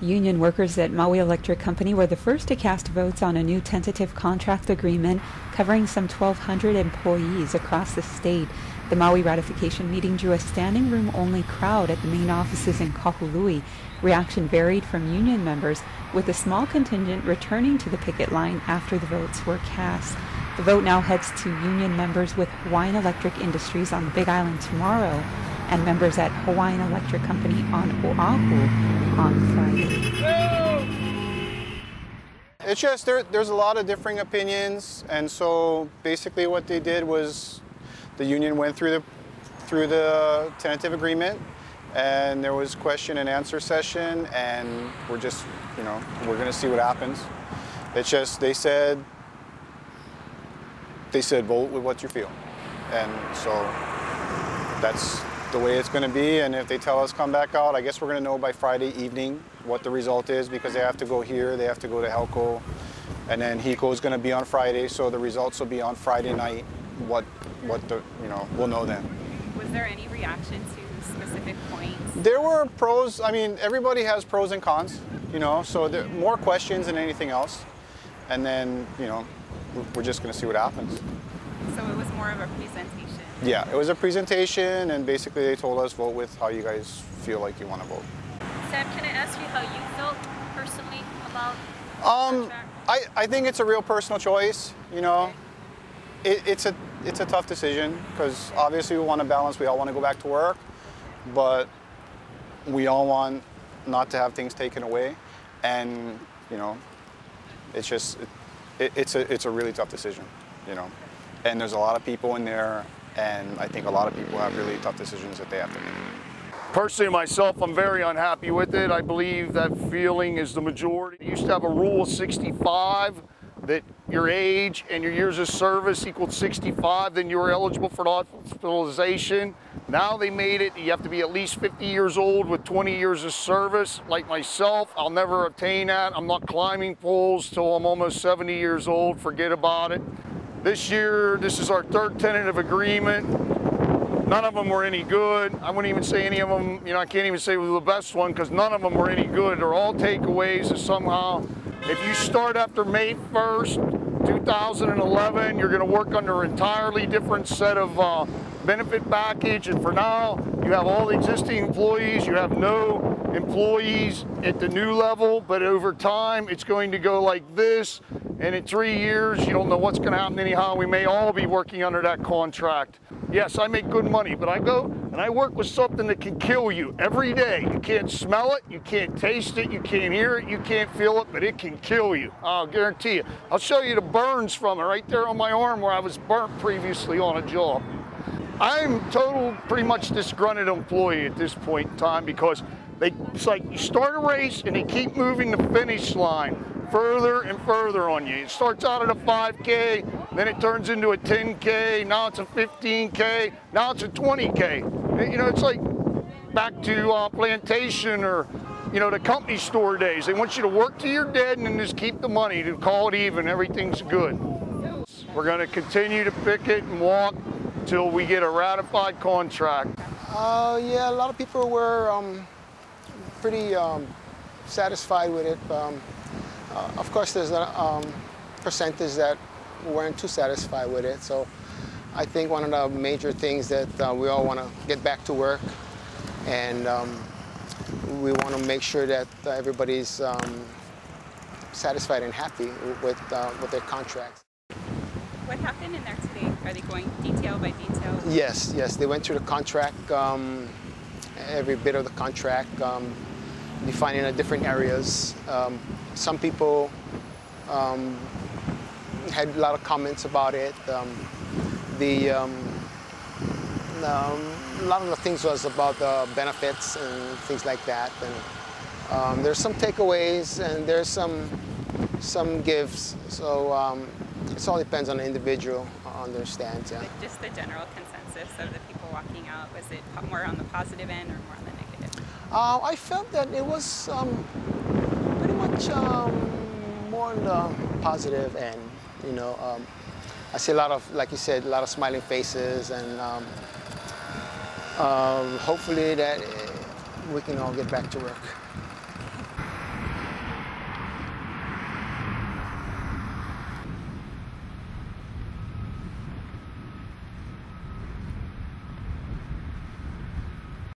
Union workers at Maui Electric Company were the first to cast votes on a new tentative contract agreement covering some 1,200 employees across the state. The Maui ratification meeting drew a standing room only crowd at the main offices in Kahului. Reaction varied from union members, with a small contingent returning to the picket line after the votes were cast. The vote now heads to union members with Hawaiian Electric Industries on the Big Island tomorrow, and members at Hawaiian Electric Company on Oahu on Friday. It's just there's a lot of differing opinions, and so basically what they did was the union went through the tentative agreement, and there was question and answer session, and we're just, we're going to see what happens. It's just they said vote with what you feel, and so that's the way it's going to be. And if they tell us come back out, I guess we're going to know by Friday evening what the result is, because they have to go here, they have to go to HELCO, and then HECO is going to be on Friday, so the results will be on Friday night. What the we'll know then. Was there any reaction to specific points? There were pros. I mean, everybody has pros and cons, so there are more questions than anything else, and then we're just going to see what happens. So it was more of a presentation. Yeah, it was a presentation, and basically they told us vote with how you guys feel like you want to vote. Sam, can I ask you how you felt personally about the contract? I think it's a real personal choice. Okay. It's a tough decision, because obviously we want to balance. We all want to go back to work, but we all want not to have things taken away, and it's just it's a really tough decision, and there's a lot of people in there. And I think a lot of people have really tough decisions that they have to make. Personally, myself, I'm very unhappy with it. I believe that feeling is the majority. You used to have a rule of 65, that your age and your years of service equaled 65, then you were eligible for hospitalization. Now they made it, you have to be at least 50 years old with 20 years of service. Like myself, I'll never obtain that. I'm not climbing poles till I'm almost 70 years old. Forget about it. This year, this is our third tentative agreement. None of them were any good. I wouldn't even say any of them, I can't even say it was the best one, because none of them were any good. They're all takeaways, and somehow, if you start after May 1st, 2011, you're gonna work under an entirely different set of benefit package, and for now, you have all the existing employees, you have no employees at the new level, but over time, it's going to go like this, and in 3 years, you don't know what's gonna happen anyhow. We may all be working under that contract. Yes, I make good money, but I go and I work with something that can kill you every day. You can't smell it, you can't taste it, you can't hear it, you can't feel it, but it can kill you. I'll guarantee you. I'll show you the burns from it right there on my arm where I was burnt previously on a job. I'm pretty much disgruntled employee at this point in time, because it's like you start a race and they keep moving the finish line further and further on you. It starts out at a 5K, then it turns into a 10K, now it's a 15K, now it's a 20K. It's like back to plantation or, the company store days. They want you to work till you're dead and then just keep the money to call it even, everything's good. We're gonna continue to picket and walk till we get a ratified contract. Yeah, a lot of people were pretty satisfied with it. Of course, there's a percentage that weren't too satisfied with it. So I think one of the major things that we all want to get back to work, and we want to make sure that everybody's satisfied and happy with their contracts. What happened in there today? Are they going detail by detail? Yes, they went through the contract, every bit of the contract, defining the different areas. Some people had a lot of comments about it. A lot of the things was about the benefits and things like that. And there's some takeaways and there's some gives. So it all depends on the individual understands. Yeah. Like just the general consensus of the people walking out, was it more on the positive end or more on the negative? I felt that it was pretty much more on the positive end. I see a lot of, like you said, a lot of smiling faces, and hopefully that we can all get back to work.